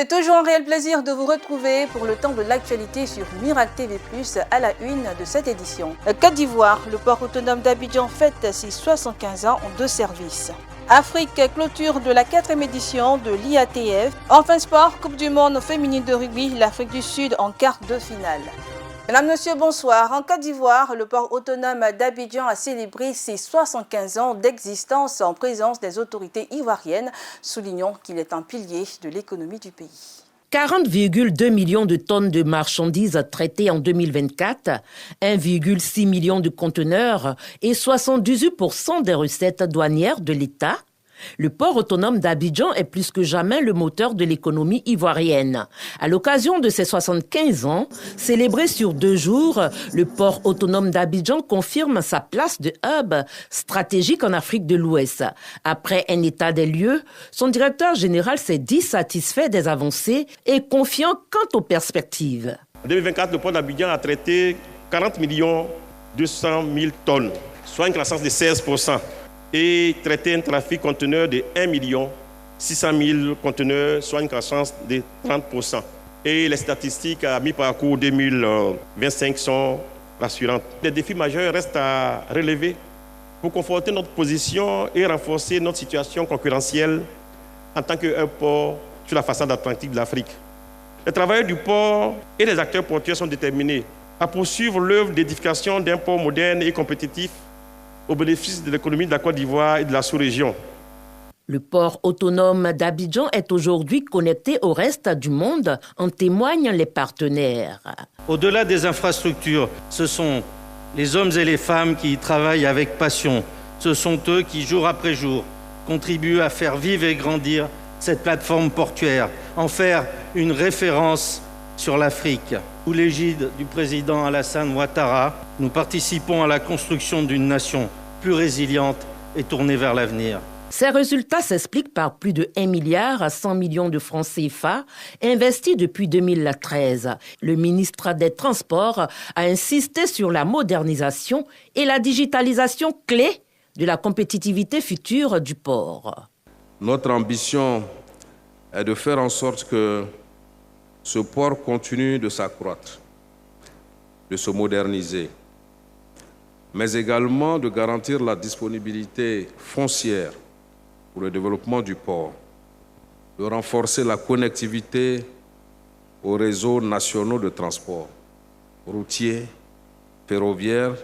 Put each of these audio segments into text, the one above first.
C'est toujours un réel plaisir de vous retrouver pour le temps de l'actualité sur Miracle TV+, à la une de cette édition. Côte d'Ivoire, le port autonome d'Abidjan fête ses 75 ans de service. Afrique, clôture de la 4e édition de l'IATF. Enfin sport, Coupe du monde féminine de rugby, l'Afrique du Sud en quart de finale. Mesdames, Messieurs, bonsoir. En Côte d'Ivoire, le port autonome d'Abidjan a célébré ses 75 ans d'existence en présence des autorités ivoiriennes. Soulignons qu'il est un pilier de l'économie du pays. 40,2 millions de tonnes de marchandises traitées en 2024, 1,6 million de conteneurs et 78% des recettes douanières de l'État. Le port autonome d'Abidjan est plus que jamais le moteur de l'économie ivoirienne. À l'occasion de ses 75 ans, célébré sur 2 jours, le port autonome d'Abidjan confirme sa place de hub stratégique en Afrique de l'Ouest. Après un état des lieux, son directeur général s'est dit satisfait des avancées et confiant quant aux perspectives. En 2024, le port d'Abidjan a traité 40 200 000 tonnes, soit une croissance de 16%. Et traiter un trafic conteneur de 1 600 000 conteneurs, soit une croissance de 30%. Et les statistiques à mi-parcours 2025 sont rassurantes. Les défis majeurs restent à relever pour conforter notre position et renforcer notre situation concurrentielle en tant qu'un port sur la façade atlantique de l'Afrique. Les travailleurs du port et les acteurs portuaires sont déterminés à poursuivre l'œuvre d'édification d'un port moderne et compétitif au bénéfice de l'économie de la Côte d'Ivoire et de la sous-région. Le port autonome d'Abidjan est aujourd'hui connecté au reste du monde, en témoignent les partenaires. Au-delà des infrastructures, ce sont les hommes et les femmes qui y travaillent avec passion. Ce sont eux qui, jour après jour, contribuent à faire vivre et grandir cette plateforme portuaire, en faire une référence sur l'Afrique. Sous l'égide du président Alassane Ouattara, nous participons à la construction d'une nation plus résiliente et tournée vers l'avenir. Ces résultats s'expliquent par plus de 1 milliard à 100 millions de francs CFA investis depuis 2013. Le ministre des Transports a insisté sur la modernisation et la digitalisation clé de la compétitivité future du port. Notre ambition est de faire en sorte que ce port continue de s'accroître, de se moderniser, mais également de garantir la disponibilité foncière pour le développement du port, de renforcer la connectivité aux réseaux nationaux de transport, routiers, ferroviaires,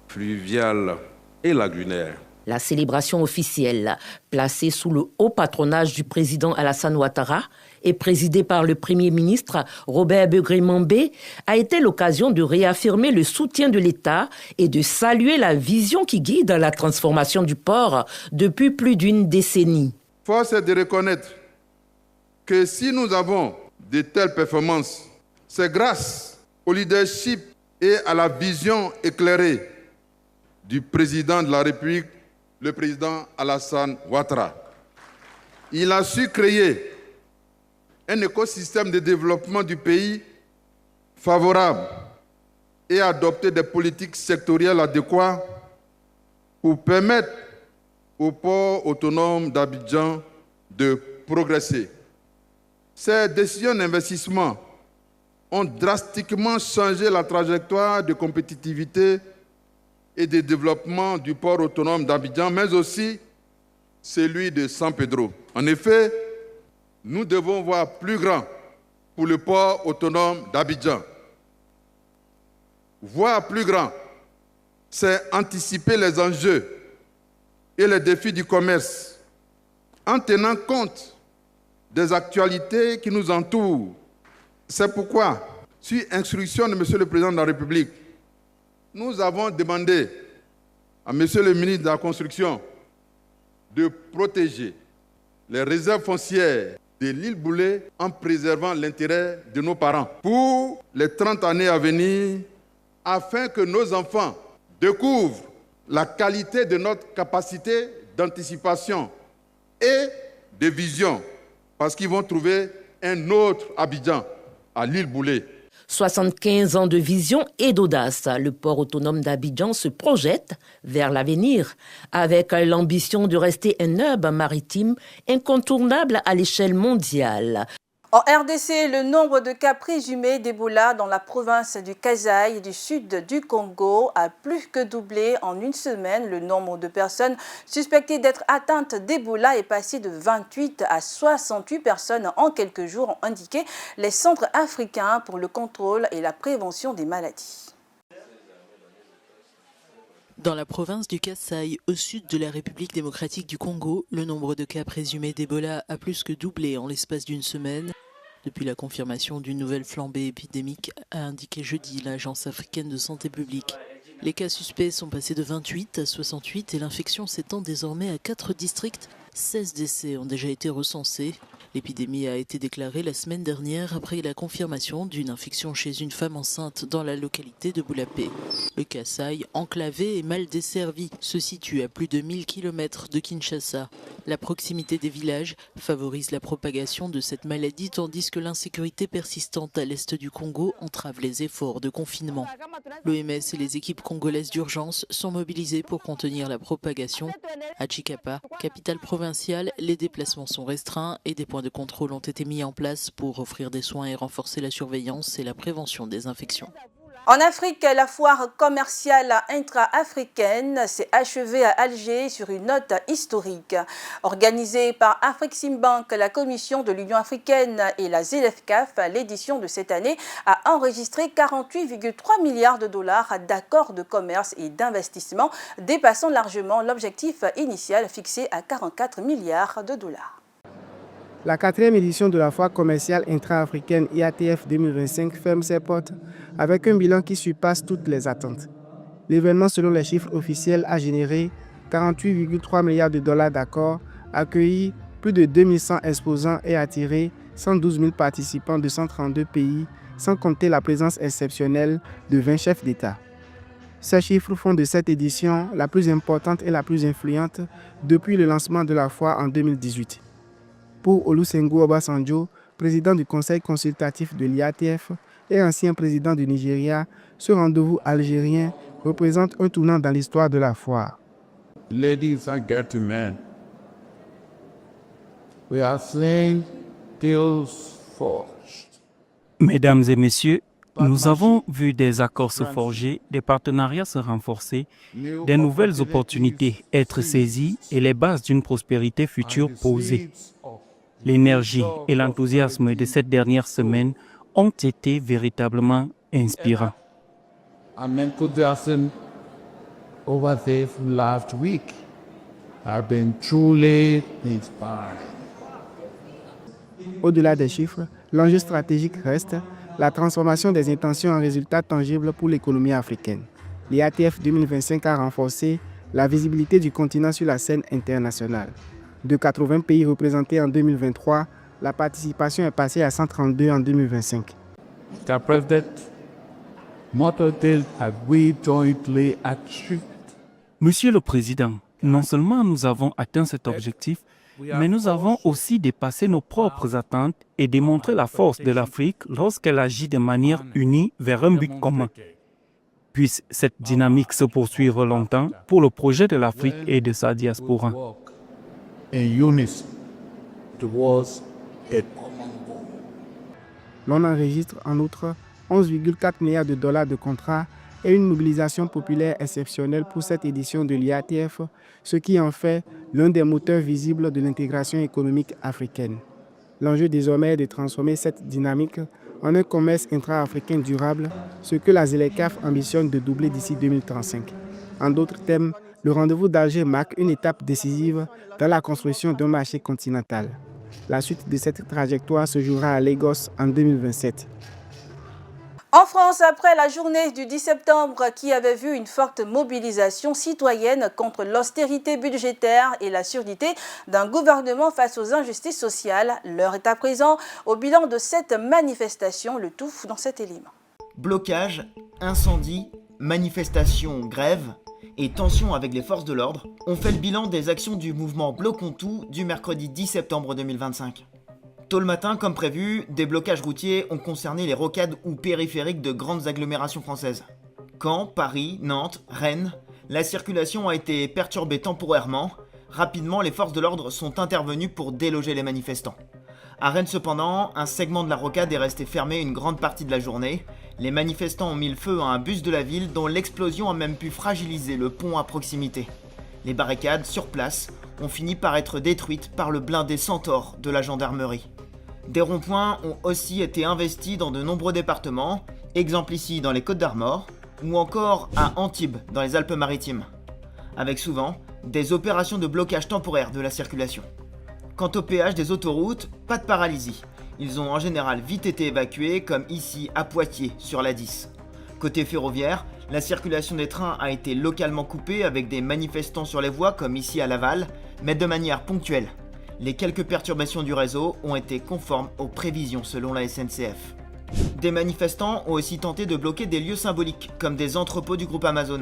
fluvial et lagunaires. La célébration officielle, placée sous le haut patronage du président Alassane Ouattara et présidée par le Premier ministre Robert Begré-Mambé, a été l'occasion de réaffirmer le soutien de l'État et de saluer la vision qui guide la transformation du port depuis plus d'une décennie. Force est de reconnaître que si nous avons de telles performances, c'est grâce au leadership et à la vision éclairée du président de la République, le président Alassane Ouattara. Il a su créer un écosystème de développement du pays favorable et adopter des politiques sectorielles adéquates pour permettre au port autonome d'Abidjan de progresser. Ces décisions d'investissement ont drastiquement changé la trajectoire de compétitivité et de développement du port autonome d'Abidjan, mais aussi celui de San Pedro. En effet, nous devons voir plus grand pour le port autonome d'Abidjan. Voir plus grand, c'est anticiper les enjeux et les défis du commerce en tenant compte des actualités qui nous entourent. C'est pourquoi, sur instruction de M. le Président de la République, nous avons demandé à M. le ministre de la Construction de protéger les réserves foncières de l'île Boulé en préservant l'intérêt de nos parents pour les 30 années à venir, afin que nos enfants découvrent la qualité de notre capacité d'anticipation et de vision, parce qu'ils vont trouver un autre Abidjan à l'île Boulé. 75 ans de vision et d'audace, le port autonome d'Abidjan se projette vers l'avenir avec l'ambition de rester un hub maritime incontournable à l'échelle mondiale. En RDC, le nombre de cas présumés d'Ebola dans la province du Kasaï du sud du Congo a plus que doublé en une semaine. Le nombre de personnes suspectées d'être atteintes d'Ebola est passé de 28 à 68 personnes en quelques jours, ont indiqué les centres africains pour le contrôle et la prévention des maladies. Dans la province du Kasaï, au sud de la République démocratique du Congo, le nombre de cas présumés d'Ebola a plus que doublé en l'espace d'une semaine. Depuis la confirmation d'une nouvelle flambée épidémique, a indiqué jeudi l'Agence africaine de santé publique. Les cas suspects sont passés de 28 à 68 et l'infection s'étend désormais à 4 districts. 16 décès ont déjà été recensés. L'épidémie a été déclarée la semaine dernière après la confirmation d'une infection chez une femme enceinte dans la localité de Boulapé. Le Kasaï, enclavé et mal desservi, se situe à plus de 1000 km de Kinshasa. La proximité des villages favorise la propagation de cette maladie tandis que l'insécurité persistante à l'est du Congo entrave les efforts de confinement. L'OMS et les équipes congolaises d'urgence sont mobilisées pour contenir la propagation. À Chikapa, capitale provinciale, les déplacements sont restreints et des points de contrôle ont été mis en place pour offrir des soins et renforcer la surveillance et la prévention des infections. En Afrique, la foire commerciale intra-africaine s'est achevée à Alger sur une note historique. Organisée par Afreximbank, la Commission de l'Union africaine et la ZLECAf, l'édition de cette année a enregistré 48,3 milliards de dollars d'accords de commerce et d'investissement, dépassant largement l'objectif initial fixé à 44 milliards de dollars. La 4e édition de la foire commerciale intra-africaine IATF 2025 ferme ses portes avec un bilan qui surpasse toutes les attentes. L'événement, selon les chiffres officiels, a généré 48,3 milliards de dollars d'accords, accueilli plus de 2100 exposants et attiré 112 000 participants de 132 pays, sans compter la présence exceptionnelle de 20 chefs d'État. Ces chiffres font de cette édition la plus importante et la plus influente depuis le lancement de la foire en 2018. Pour Olusegun Obasanjo, président du conseil consultatif de l'IATF et ancien président du Nigeria, ce rendez-vous algérien représente un tournant dans l'histoire de la foire. Ladies and gentlemen, we are seeing deals forged. Mesdames et messieurs, nous avons vu des accords se forger, des partenariats se renforcer, des nouvelles opportunités être saisies et les bases d'une prospérité future posées. L'énergie et l'enthousiasme de cette dernière semaine ont été véritablement inspirants. And enthusiasm over this last week have been truly inspiring. Au-delà des chiffres, l'enjeu stratégique reste la transformation des intentions en résultats tangibles pour l'économie africaine. L'IATF 2025 a renforcé la visibilité du continent sur la scène internationale. De 80 pays représentés en 2023, la participation est passée à 132 en 2025. Mr. President, what deal have we jointly achieved? Monsieur le Président, non seulement nous avons atteint cet objectif, mais nous avons aussi dépassé nos propres attentes et démontré la force de l'Afrique lorsqu'elle agit de manière unie vers un but commun. Puisse cette dynamique se poursuivre longtemps pour le projet de l'Afrique et de sa diaspora. L'on enregistre en outre 11,4 milliards de dollars de contrats et une mobilisation populaire exceptionnelle pour cette édition de l'IATF, ce qui en fait l'un des moteurs visibles de l'intégration économique africaine. L'enjeu désormais est de transformer cette dynamique en un commerce intra-africain durable, ce que la ZLECAf ambitionne de doubler d'ici 2035. En d'autres termes, le rendez-vous d'Alger marque une étape décisive dans la construction d'un marché continental. La suite de cette trajectoire se jouera à Lagos en 2027. En France, après la journée du 10 septembre qui avait vu une forte mobilisation citoyenne contre l'austérité budgétaire et la surdité d'un gouvernement face aux injustices sociales, l'heure est à présent au bilan de cette manifestation, le tout dans cet élément. Blocage, incendie, manifestation, grève et tensions avec les forces de l'ordre ont fait le bilan des actions du mouvement Bloquons Tout du mercredi 10 septembre 2025. Tôt le matin, comme prévu, des blocages routiers ont concerné les rocades ou périphériques de grandes agglomérations françaises. Caen, Paris, Nantes, Rennes, la circulation a été perturbée temporairement. Rapidement, les forces de l'ordre sont intervenues pour déloger les manifestants. À Rennes cependant, un segment de la rocade est resté fermé une grande partie de la journée. Les manifestants ont mis le feu à un bus de la ville dont l'explosion a même pu fragiliser le pont à proximité. Les barricades, sur place, ont fini par être détruites par le blindé Centaure de la gendarmerie. Des ronds-points ont aussi été investis dans de nombreux départements, exemple ici dans les Côtes-d'Armor, ou encore à Antibes dans les Alpes-Maritimes, avec souvent des opérations de blocage temporaire de la circulation. Quant au péage des autoroutes, pas de paralysie. Ils ont en général vite été évacués, comme ici à Poitiers sur la 10. Côté ferroviaire, la circulation des trains a été localement coupée avec des manifestants sur les voies comme ici à Laval, mais de manière ponctuelle. Les quelques perturbations du réseau ont été conformes aux prévisions selon la SNCF. Des manifestants ont aussi tenté de bloquer des lieux symboliques, comme des entrepôts du groupe Amazon.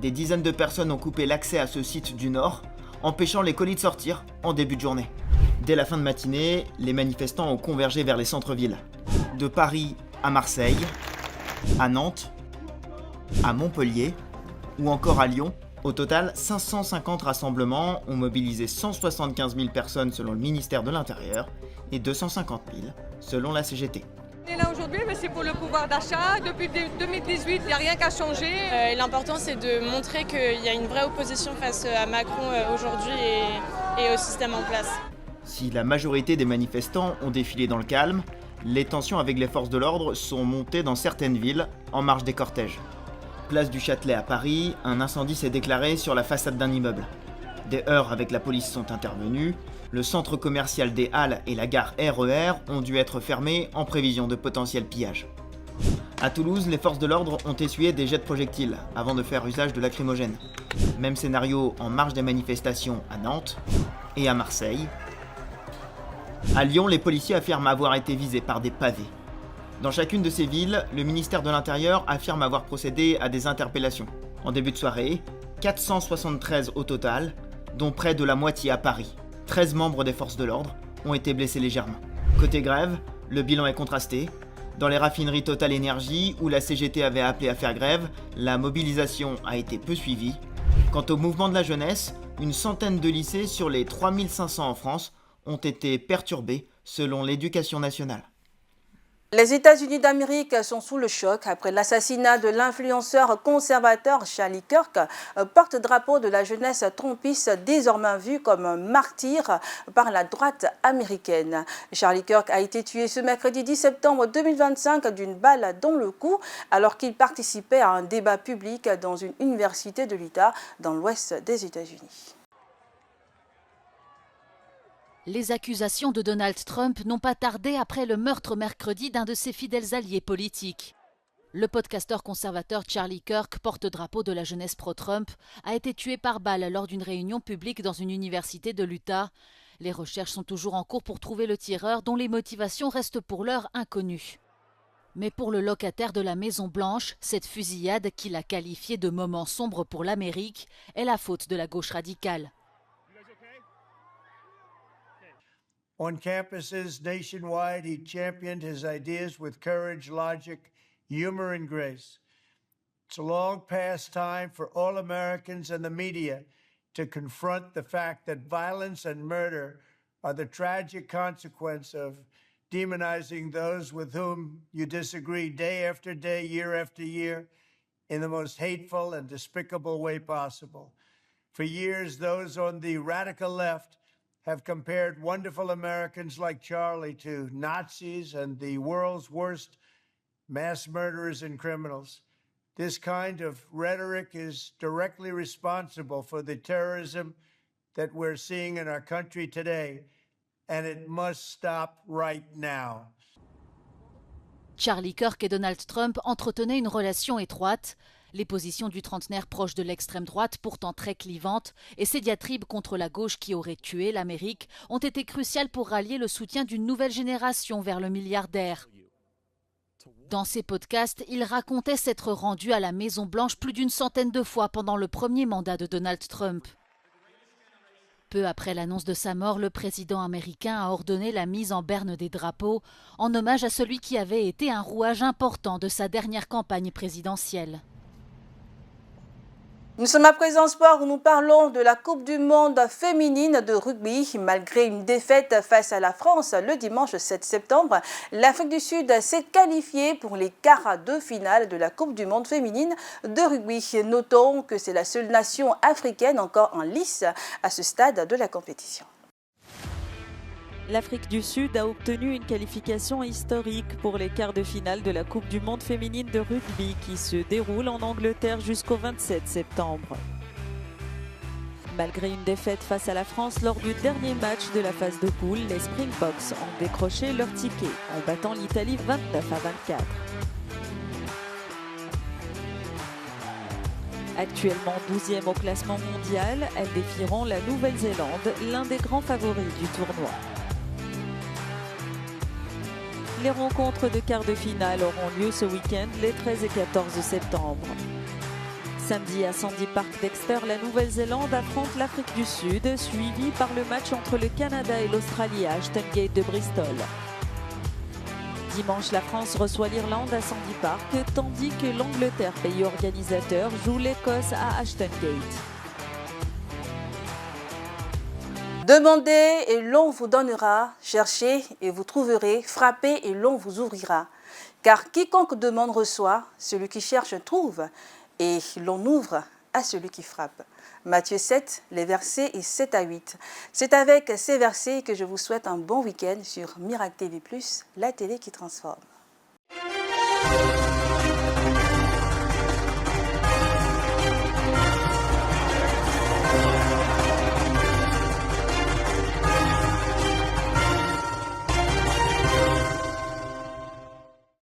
Des dizaines de personnes ont coupé l'accès à ce site du nord, empêchant les colis de sortir en début de journée. Dès la fin de matinée, les manifestants ont convergé vers les centres-villes. De Paris à Marseille, à Nantes, à Montpellier ou encore à Lyon. Au total, 550 rassemblements ont mobilisé 175 000 personnes selon le ministère de l'Intérieur et 250 000 selon la CGT. On est là aujourd'hui, mais c'est pour le pouvoir d'achat. Depuis 2018, il n'y a rien qu'à changer. L'important, c'est de montrer qu'il y a une vraie opposition face à Macron aujourd'hui et au système en place. Si la majorité des manifestants ont défilé dans le calme, les tensions avec les forces de l'ordre sont montées dans certaines villes en marge des cortèges. Place du Châtelet à Paris, un incendie s'est déclaré sur la façade d'un immeuble. Des heurts avec la police sont intervenus. Le centre commercial des Halles et la gare RER ont dû être fermés en prévision de potentiels pillages. À Toulouse, les forces de l'ordre ont essuyé des jets de projectiles avant de faire usage de lacrymogènes. Même scénario en marge des manifestations à Nantes et à Marseille. À Lyon, les policiers affirment avoir été visés par des pavés. Dans chacune de ces villes, le ministère de l'Intérieur affirme avoir procédé à des interpellations. En début de soirée, 473 au total, dont près de la moitié à Paris. 13 membres des forces de l'ordre ont été blessés légèrement. Côté grève, le bilan est contrasté. Dans les raffineries Total Énergie, où la CGT avait appelé à faire grève, la mobilisation a été peu suivie. Quant au mouvement de la jeunesse, une centaine de lycées sur les 3500 en France ont été perturbés selon l'Éducation nationale. Les États-Unis d'Amérique sont sous le choc après l'assassinat de l'influenceur conservateur Charlie Kirk, porte-drapeau de la jeunesse trumpiste désormais vu comme un martyr par la droite américaine. Charlie Kirk a été tué ce mercredi 10 septembre 2025 d'une balle dans le cou alors qu'il participait à un débat public dans une université de l'Utah dans l'ouest des États-Unis. Les accusations de Donald Trump n'ont pas tardé après le meurtre mercredi d'un de ses fidèles alliés politiques. Le podcasteur conservateur Charlie Kirk, porte-drapeau de la jeunesse pro-Trump, a été tué par balle lors d'une réunion publique dans une université de l'Utah. Les recherches sont toujours en cours pour trouver le tireur dont les motivations restent pour l'heure inconnues. Mais pour le locataire de la Maison-Blanche, cette fusillade qu'il a qualifiée de moment sombre pour l'Amérique est la faute de la gauche radicale. On campuses nationwide, he championed his ideas with courage, logic, humor, and grace. It's a long past time for all Americans and the media to confront the fact that violence and murder are the tragic consequence of demonizing those with whom you disagree day after day, year after year, in the most hateful and despicable way possible. For years, those on the radical left have compared wonderful Americans like Charlie to Nazis and the world's worst mass murderers and criminals. This kind of rhetoric is directly responsible for the terrorism that we're seeing in our country today, and it must stop right now. Charlie Kirk et Donald Trump entretenaient une relation étroite. Les positions du trentenaire proche de l'extrême droite, pourtant très clivantes, et ses diatribes contre la gauche qui aurait tué l'Amérique ont été cruciales pour rallier le soutien d'une nouvelle génération vers le milliardaire. Dans ses podcasts, il racontait s'être rendu à la Maison-Blanche plus d'une centaine de fois pendant le premier mandat de Donald Trump. Peu après l'annonce de sa mort, le président américain a ordonné la mise en berne des drapeaux en hommage à celui qui avait été un rouage important de sa dernière campagne présidentielle. Nous sommes à présent sport où nous parlons de la Coupe du monde féminine de rugby. Malgré une défaite face à la France le dimanche 7 septembre, l'Afrique du Sud s'est qualifiée pour les quarts de finale de la Coupe du monde féminine de rugby. Notons que c'est la seule nation africaine encore en lice à ce stade de la compétition. L'Afrique du Sud a obtenu une qualification historique pour les quarts de finale de la Coupe du monde féminine de rugby qui se déroule en Angleterre jusqu'au 27 septembre. Malgré une défaite face à la France lors du dernier match de la phase de poule, les Springboks ont décroché leur ticket en battant l'Italie 29-24. Actuellement 12e au classement mondial, elles défieront la Nouvelle-Zélande, l'un des grands favoris du tournoi. Les rencontres de quart de finale auront lieu ce week-end les 13 et 14 septembre. Samedi à Sandy Park Dexter, la Nouvelle-Zélande affronte l'Afrique du Sud, suivi par le match entre le Canada et l'Australie à Ashton Gate de Bristol. Dimanche, la France reçoit l'Irlande à Sandy Park, tandis que l'Angleterre, pays organisateur, joue l'Écosse à Ashton Gate. Demandez et l'on vous donnera, cherchez et vous trouverez, frappez et l'on vous ouvrira. Car quiconque demande reçoit, celui qui cherche trouve, et l'on ouvre à celui qui frappe. Matthieu 7, les versets 7 à 8. C'est avec ces versets que je vous souhaite un bon week-end sur Miracle TV+, la télé qui transforme.